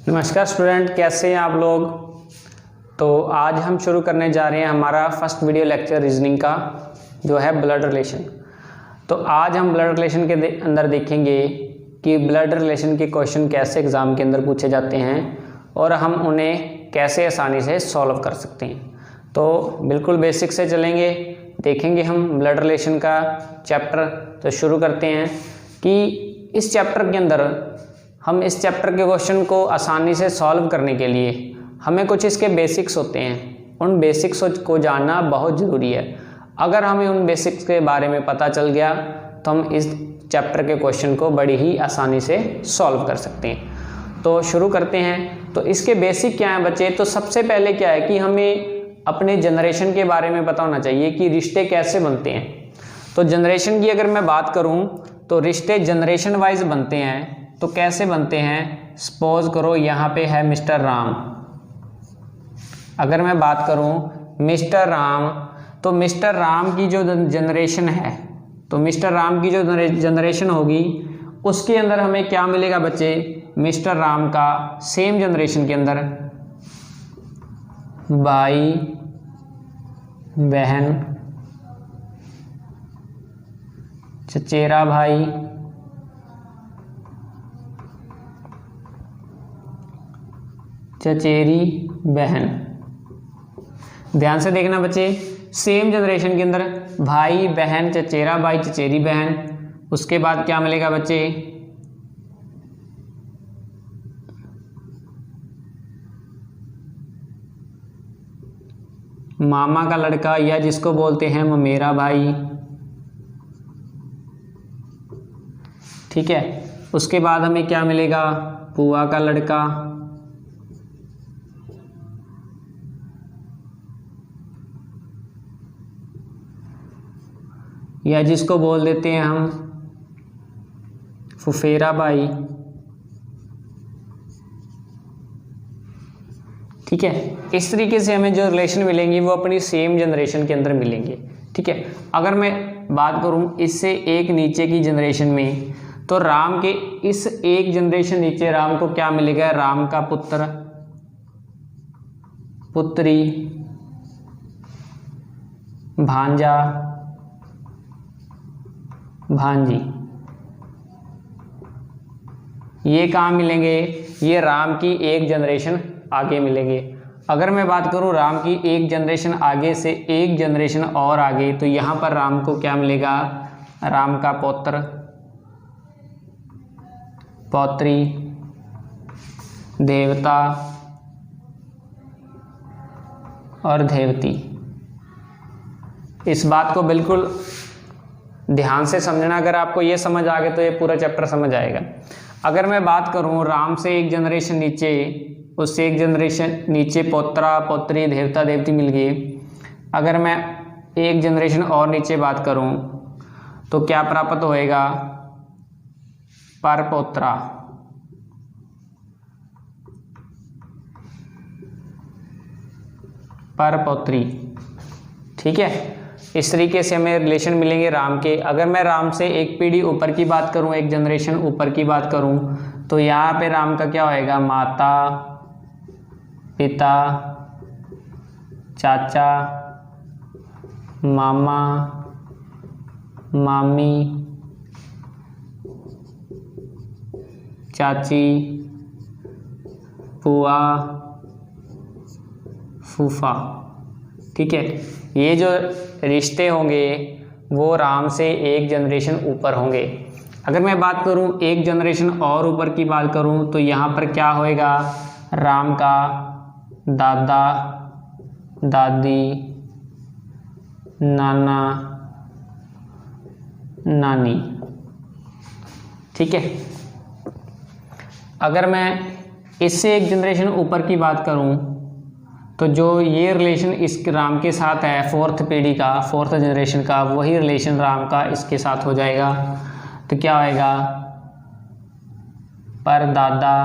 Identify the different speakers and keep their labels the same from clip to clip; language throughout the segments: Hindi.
Speaker 1: नमस्कार स्टूडेंट, कैसे हैं आप लोग। तो आज हम शुरू करने जा रहे हैं हमारा फर्स्ट वीडियो लेक्चर रीजनिंग का, जो है ब्लड रिलेशन। तो आज हम ब्लड रिलेशन के अंदर देखेंगे कि ब्लड रिलेशन के क्वेश्चन कैसे एग्ज़ाम के अंदर पूछे जाते हैं और हम उन्हें कैसे आसानी से सॉल्व कर सकते हैं। तो बिल्कुल बेसिक से चलेंगे, देखेंगे हम ब्लड रिलेशन का चैप्टर। तो शुरू करते हैं कि इस चैप्टर के अंदर हम इस चैप्टर के क्वेश्चन को आसानी से सॉल्व करने के लिए हमें कुछ इसके बेसिक्स होते हैं, उन बेसिक्स को जानना बहुत ज़रूरी है। अगर हमें उन बेसिक्स के बारे में पता चल गया तो हम इस चैप्टर के क्वेश्चन को बड़ी ही आसानी से सॉल्व कर सकते हैं। तो शुरू करते हैं। तो इसके बेसिक क्या हैं बच्चे। तो सबसे पहले क्या है कि हमें अपने जनरेशन के बारे में पता होना चाहिए कि रिश्ते कैसे बनते हैं। तो जनरेशन की अगर मैं बात करूं तो रिश्ते जनरेशन वाइज बनते हैं। तो कैसे बनते हैं, सपोज करो यहाँ पे है मिस्टर राम। अगर मैं बात करूँ मिस्टर राम, तो मिस्टर राम की जो जनरेशन है, तो मिस्टर राम की जो जनरेशन होगी उसके अंदर हमें क्या मिलेगा बच्चे, मिस्टर राम का सेम जनरेशन के अंदर भाई बहन चचेरा भाई चचेरी बहन। ध्यान से देखना बच्चे, सेम जनरेशन के अंदर भाई बहन चचेरा भाई चचेरी बहन। उसके बाद क्या मिलेगा बच्चे, मामा का लड़का या जिसको बोलते हैं ममेरा भाई। ठीक है। उसके बाद हमें क्या मिलेगा, बुआ का लड़का, या जिसको बोल देते हैं हम फुफेरा भाई। ठीक है। इस तरीके से हमें जो रिलेशन मिलेंगी वो अपनी सेम जनरेशन के अंदर मिलेंगे। ठीक है। अगर मैं बात करूं इससे एक नीचे की जनरेशन में, तो राम के इस एक जनरेशन नीचे राम को क्या मिलेगा, राम का पुत्र पुत्री भांजा भांजी। ये कहाँ मिलेंगे, ये राम की एक जनरेशन आगे मिलेंगे। अगर मैं बात करूँ राम की एक जनरेशन आगे से एक जनरेशन और आगे, तो यहाँ पर राम को क्या मिलेगा, राम का पौत्र पौत्री देवता और देवती। इस बात को बिल्कुल ध्यान से समझना। अगर आपको ये समझ आ गया तो ये पूरा चैप्टर समझ आएगा। अगर मैं बात करूँ राम से एक जनरेशन नीचे, उससे एक जनरेशन नीचे पौत्रा पौत्री देवता देवती मिल गई। अगर मैं एक जनरेशन और नीचे बात करूँ तो क्या प्राप्त होएगा, परपौत्रा परपौत्री। ठीक है। इस तरीके से हमें रिलेशन मिलेंगे राम के। अगर मैं राम से एक पीढ़ी ऊपर की बात करूं, एक जनरेशन ऊपर की बात करूं, तो यहाँ पे राम का क्या होएगा, माता पिता चाचा मामा मामी चाची बुआ फूफा। ठीक है। ये जो रिश्ते होंगे वो राम से एक जनरेशन ऊपर होंगे। अगर मैं बात करूं एक जनरेशन और ऊपर की बात करूं, तो यहाँ पर क्या होएगा, राम का दादा दादी नाना नानी। ठीक है। अगर मैं इससे एक जनरेशन ऊपर की बात करूं, तो जो ये रिलेशन इस राम के साथ है फोर्थ पीढ़ी का, फोर्थ जनरेशन का, वही रिलेशन राम का इसके साथ हो जाएगा। तो क्या होएगा, परदादा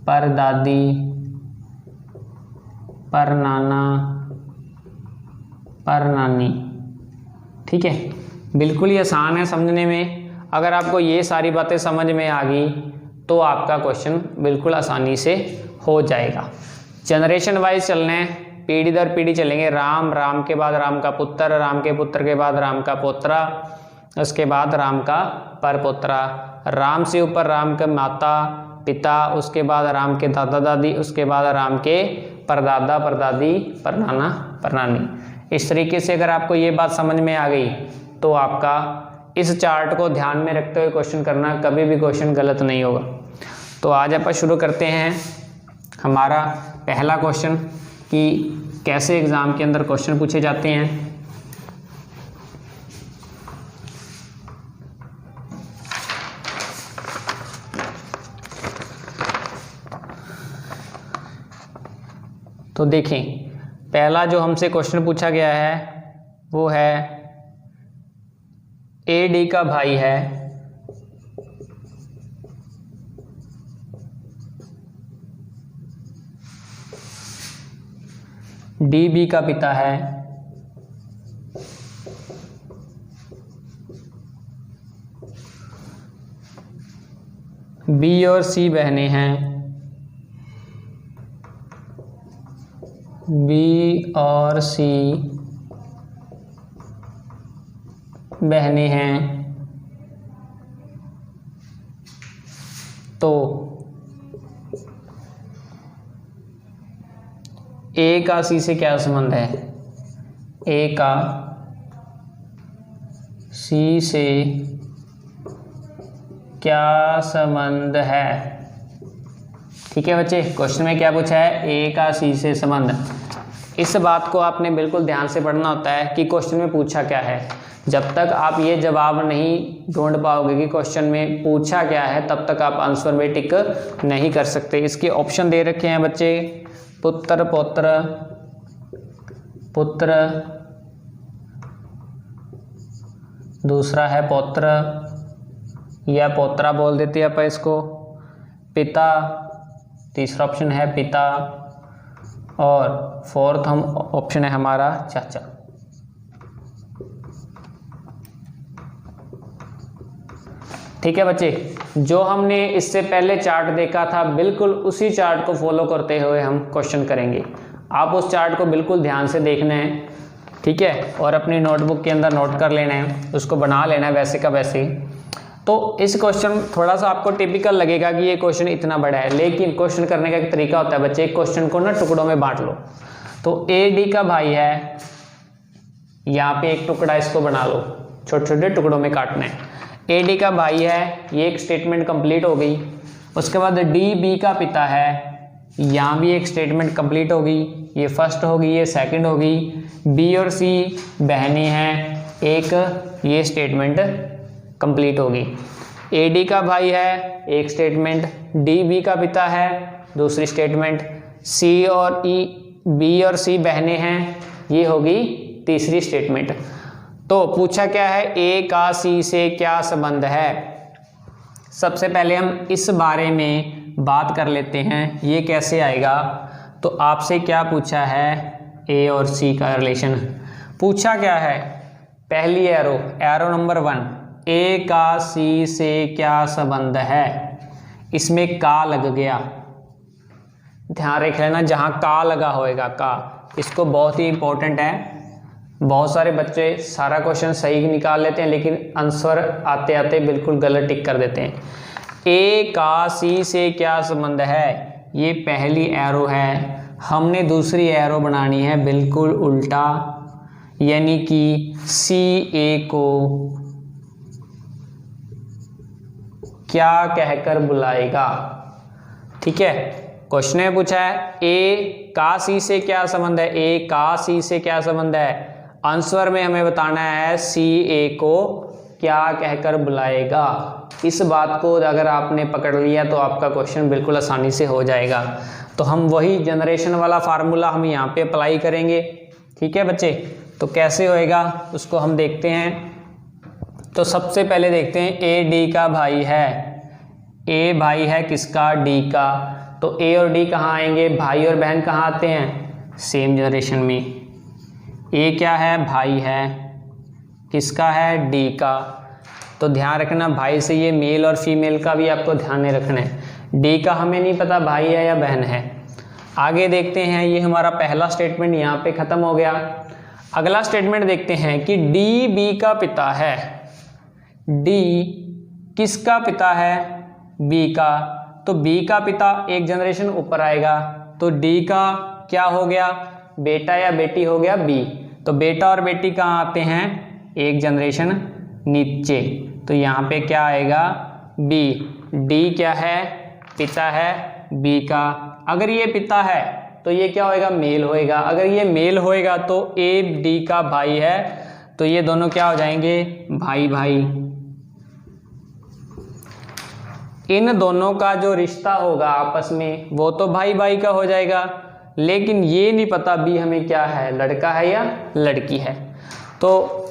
Speaker 1: परदादी परनाना परनानी। ठीक है। बिल्कुल ही आसान है समझने में। अगर आपको ये सारी बातें समझ में आ गई तो आपका क्वेश्चन बिल्कुल आसानी से हो जाएगा। जनरेशन वाइज चलना है, पीढ़ी दर पीढ़ी चलेंगे। राम, राम के बाद राम का पुत्र, राम के पुत्र के बाद राम का पोत्रा, उसके बाद राम का परपोत्रा, राम से ऊपर राम के माता पिता, उसके बाद राम के दादा दादी, उसके बाद राम के परदादा परदादी, परनाना परनानी। इस तरीके से अगर आपको ये बात समझ में आ गई तो आपका इस चार्ट को ध्यान में रखते हुए क्वेश्चन करना, कभी भी क्वेश्चन गलत नहीं होगा। तो आज अपन शुरू करते हैं हमारा पहला क्वेश्चन कि कैसे एग्ज़ाम के अंदर क्वेश्चन पूछे जाते हैं। तो देखें, पहला जो हमसे क्वेश्चन पूछा गया है वो है ए डी का भाई है, डी बी का पिता है, बी और सी बहनें हैं, बी और सी बहनें हैं। तो ए का सी से क्या संबंध है? ए का सी से क्या संबंध है? ठीक है बच्चे, क्वेश्चन में क्या पूछा है? ए का सी से संबंध। इस बात को आपने बिल्कुल ध्यान से पढ़ना होता है कि क्वेश्चन में पूछा क्या है। जब तक आप ये जवाब नहीं ढूंढ पाओगे कि क्वेश्चन में पूछा क्या है, तब तक आप आंसर में टिक नहीं कर सकते। इसके ऑप्शन दे रखे हैं बच्चे, पुत्र पौत्र, पुत्र, दूसरा है पौत्र या पौत्रा बोल देते हैं अपन इसको, पिता, तीसरा ऑप्शन है पिता, और फोर्थ हम ऑप्शन है हमारा चाचा। ठीक है बच्चे, जो हमने इससे पहले चार्ट देखा था बिल्कुल उसी चार्ट को फॉलो करते हुए हम क्वेश्चन करेंगे। आप उस चार्ट को बिल्कुल ध्यान से देखना है, ठीक है, और अपनी नोटबुक के अंदर नोट कर लेना है, उसको बना लेना है वैसे का वैसे। तो इस क्वेश्चन थोड़ा सा आपको टिपिकल लगेगा कि ये क्वेश्चन इतना बड़ा है, लेकिन क्वेश्चन करने का एक तरीका होता है बच्चे। एक क्वेश्चन को ना टुकड़ों में बांट लो। तो ए डी का भाई है, यहाँ पे एक टुकड़ा इसको बना लो, छोटे छोटे टुकड़ों में काटना है। ए डी का भाई है, ये एक स्टेटमेंट कंप्लीट हो गई। उसके बाद डी बी का पिता है, यहाँ भी एक स्टेटमेंट कंप्लीट होगी, ये फर्स्ट होगी, ये सेकंड होगी। बी और सी बहनें हैं, एक ये स्टेटमेंट कंप्लीट होगी। ए डी का भाई है, एक स्टेटमेंट, डी बी का पिता है, दूसरी स्टेटमेंट, सी और ई, बी और सी बहनें हैं, ये होगी तीसरी स्टेटमेंट। तो पूछा क्या है? ए का सी से क्या संबंध है? सबसे पहले हम इस बारे में बात कर लेते हैं, ये कैसे आएगा। तो आपसे क्या पूछा है? ए और सी का रिलेशन पूछा क्या है? पहली एरो, एरो नंबर 1, ए का सी से क्या संबंध है? इसमें का लग गया, ध्यान रख लेना, जहाँ का लगा होएगा का, इसको बहुत ही इंपॉर्टेंट है। बहुत सारे बच्चे सारा क्वेश्चन सही निकाल लेते हैं, लेकिन आंसर आते आते बिल्कुल गलत टिक कर देते हैं। ए का सी से क्या संबंध है? ये पहली एरो है, हमने दूसरी एरो बनानी है बिल्कुल उल्टा, यानी कि सी ए को क्या कहकर बुलाएगा। ठीक है, क्वेश्चन में पूछा है ए का सी से क्या संबंध है? ए का सी से क्या संबंध है? आंसर में हमें बताना है सी ए को क्या कहकर बुलाएगा। इस बात को अगर आपने पकड़ लिया तो आपका क्वेश्चन बिल्कुल आसानी से हो जाएगा। तो हम वही जनरेशन वाला फार्मूला हम यहाँ पे अप्लाई करेंगे। ठीक है बच्चे, तो कैसे होएगा उसको हम देखते हैं। तो सबसे पहले देखते हैं ए डी का भाई है। ए भाई है किसका? डी का। तो ए और डी कहाँ आएंगे? भाई और बहन कहाँ आते हैं? सेम जनरेशन में। ए क्या है? भाई है, किसका है? डी का। तो ध्यान रखना भाई से ये मेल और फीमेल का भी आपको ध्यान में रखना है। डी का हमें नहीं पता भाई है या बहन है। आगे देखते हैं, ये हमारा पहला स्टेटमेंट यहाँ पे ख़त्म हो गया। अगला स्टेटमेंट देखते हैं कि डी बी का पिता है। डी किसका पिता है? बी का। तो बी का पिता एक जनरेशन ऊपर आएगा, तो डी का क्या हो गया? बेटा या बेटी हो गया बी। तो बेटा और बेटी कहाँ आते हैं? एक जनरेशन नीचे, तो यहाँ पे क्या आएगा? बी। डी क्या है? पिता है बी का। अगर ये पिता है तो ये क्या होएगा? मेल होएगा। अगर ये मेल होएगा तो ए डी का भाई है, तो ये दोनों क्या हो जाएंगे? भाई भाई। इन दोनों का जो रिश्ता होगा आपस में वो तो भाई भाई का हो जाएगा, लेकिन ये नहीं पता बी हमें क्या है, लड़का है या लड़की है। तो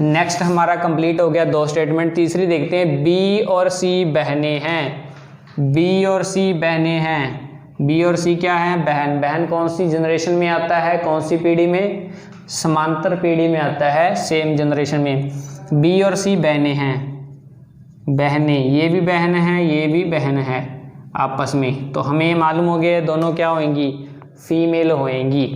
Speaker 1: नेक्स्ट हमारा कंप्लीट हो गया 2 स्टेटमेंट। तीसरी देखते हैं, बी और सी बहनें हैं। बी और सी बहनें हैं। बी और सी क्या है? बहन। बहन कौन सी जनरेशन में आता है? कौन सी पीढ़ी में? समांतर पीढ़ी में आता है, सेम जनरेशन में। बी और सी बहनें हैं। बहनें, ये भी बहन है, ये भी बहन है आपस में। तो हमें मालूम हो गया दोनों क्या होंगी? फीमेल होंगी।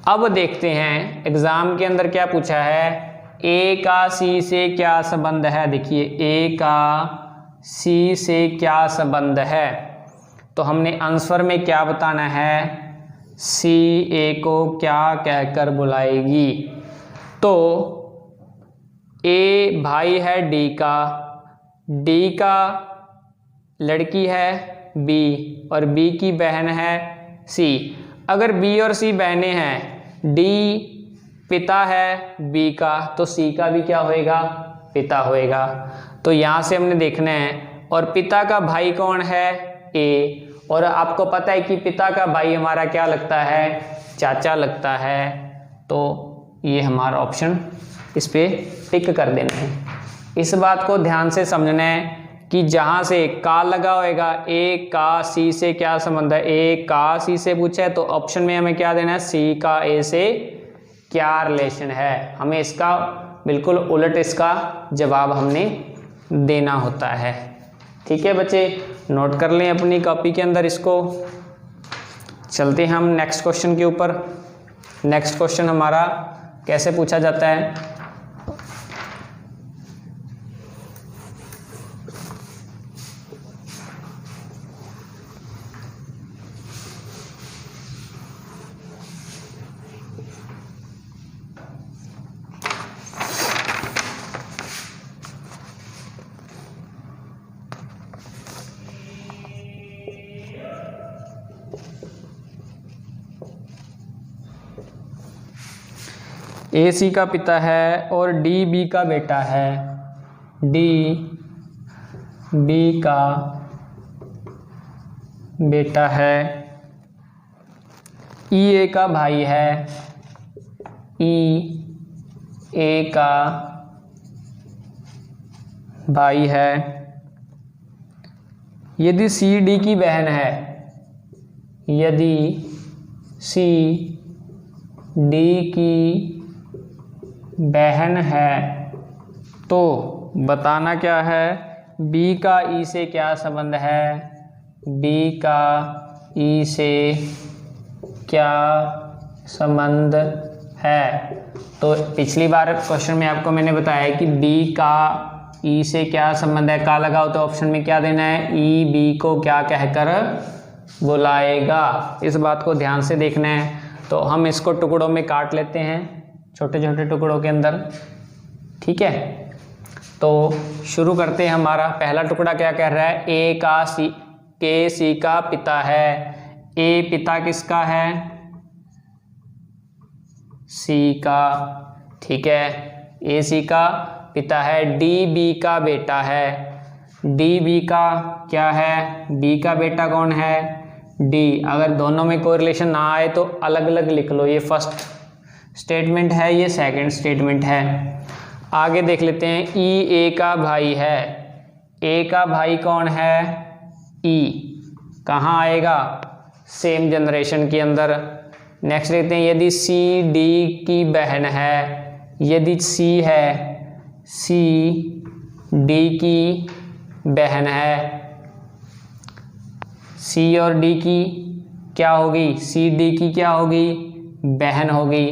Speaker 1: अब देखते हैं एग्जाम के अंदर क्या पूछा है। ए का सी से क्या संबंध है? देखिए, ए का सी से क्या संबंध है, तो हमने आंसर में क्या बताना है? सी ए को क्या कहकर बुलाएगी? तो ए भाई है डी का, डी का लड़की है बी, और बी की बहन है सी। अगर बी और सी बहनें हैं, डी पिता है बी का, तो सी का भी क्या होएगा? पिता होएगा। तो यहाँ से हमने देखना है। और पिता का भाई कौन है? ए। और आपको पता है कि पिता का भाई हमारा क्या लगता है? चाचा लगता है। तो ये हमारा ऑप्शन, इस पे टिक कर देना है। इस बात को ध्यान से समझना है कि जहाँ से का लगा होएगा, ए का सी से क्या संबंध है? ए का सी से पूछा है तो ऑप्शन में हमें क्या देना है? सी का ए से क्या रिलेशन है। हमें इसका बिल्कुल उलट इसका जवाब हमने देना होता है। ठीक है बच्चे, नोट कर लें अपनी कॉपी के अंदर इसको। चलते हैं हम नेक्स्ट क्वेश्चन के ऊपर। नेक्स्ट क्वेश्चन हमारा कैसे पूछा जाता है? ए सी का पिता है और डी बी का बेटा है। डी बी का बेटा है। ई ए का भाई है। ई ए का भाई है। यदि सी डी की बहन है, यदि सी डी की बहन है, तो बताना क्या है? बी का ई से क्या संबंध है? बी का ई से क्या संबंध है? तो पिछली बार क्वेश्चन में आपको मैंने बताया कि बी का ई से क्या संबंध है। का लगाओ तो ऑप्शन में क्या देना है? ई बी को क्या कहकर बुलाएगा। इस बात को ध्यान से देखना है। तो हम इसको टुकड़ों में काट लेते हैं, छोटे छोटे टुकड़ों के अंदर। ठीक है, तो शुरू करते हैं। हमारा पहला टुकड़ा क्या कह रहा है? ए का सी, के सी का पिता है। ए पिता किसका है? सी का। ठीक है, ए सी का पिता है। डी बी का बेटा है। डी बी का क्या है? बी का बेटा कौन है? डी। अगर दोनों में कोई रिलेशन ना आए तो अलग अलग लिख लो। ये फर्स्ट स्टेटमेंट है, ये सेकंड स्टेटमेंट है। आगे देख लेते हैं। ई ए का भाई है। ए का भाई कौन है? ई। कहाँ आएगा? सेम जनरेशन के अंदर। नेक्स्ट देखते हैं, यदि सी डी की बहन है, यदि सी है, सी डी की बहन है। सी और डी की क्या होगी, सी डी की क्या होगी, बहन होगी।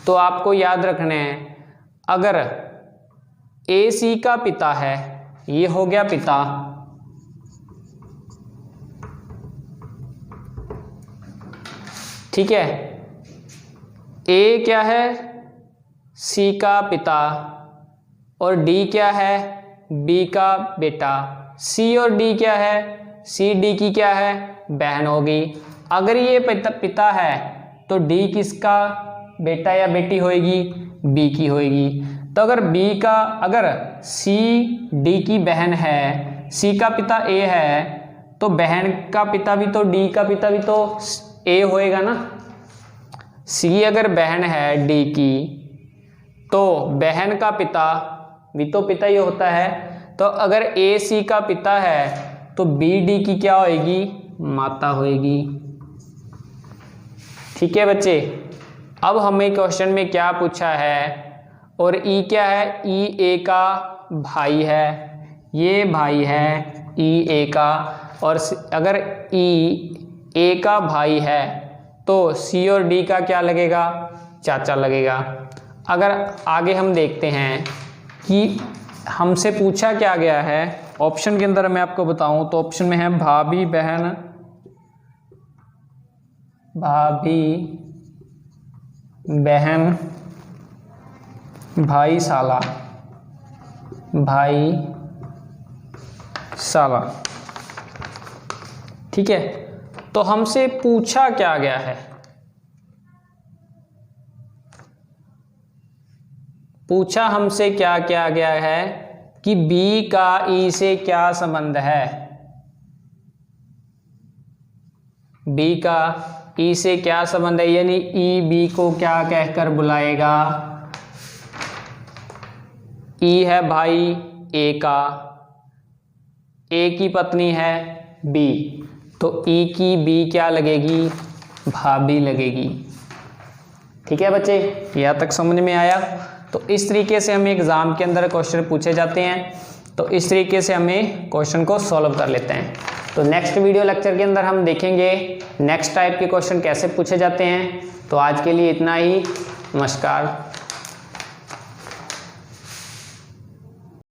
Speaker 1: तो आपको याद रखना है, अगर ए सी का पिता है, ये हो गया पिता, ठीक है। ए क्या है, सी का पिता, और डी क्या है, बी का बेटा। सी और डी क्या है, सी डी की क्या है, बहन होगी। अगर ये पिता है तो डी किसका बेटा या बेटी होएगी, बी की होएगी। तो अगर सी डी की बहन है, सी का पिता ए है, तो बहन का पिता भी तो डी का पिता भी तो ए होएगा ना। सी अगर बहन है डी की, तो बहन का पिता भी तो पिता ही होता है। तो अगर ए सी का पिता है तो बी डी की क्या होएगी, माता होएगी। ठीक है बच्चे। अब हमें क्वेश्चन में क्या पूछा है, और ई क्या है, ई ए का भाई है, ये भाई है ई ए का। और अगर ई ए का भाई है तो सी और डी का क्या लगेगा, चाचा लगेगा। अगर आगे हम देखते हैं कि हमसे पूछा क्या गया है, ऑप्शन के अंदर मैं आपको बताऊं तो ऑप्शन में है भाभी बहन, भाभी बहन, भाई साला, भाई साला। ठीक है। तो हमसे पूछा क्या गया है, पूछा हमसे क्या क्या गया है कि बी का ई से क्या संबंध है, बी का ई से क्या संबंध है, यानी ई बी को क्या कहकर बुलाएगा। ई है भाई ए का, ए की पत्नी है बी, तो ई की बी क्या लगेगी, भाभी लगेगी। ठीक है बच्चे, यहाँ तक समझ में आया। तो इस तरीके से हमें एग्ज़ाम के अंदर क्वेश्चन पूछे जाते हैं, तो इस तरीके से हमें क्वेश्चन को सॉल्व कर लेते हैं। तो नेक्स्ट वीडियो लेक्चर के अंदर हम देखेंगे नेक्स्ट टाइप के क्वेश्चन कैसे पूछे जाते हैं। तो आज के लिए इतना ही, नमस्कार।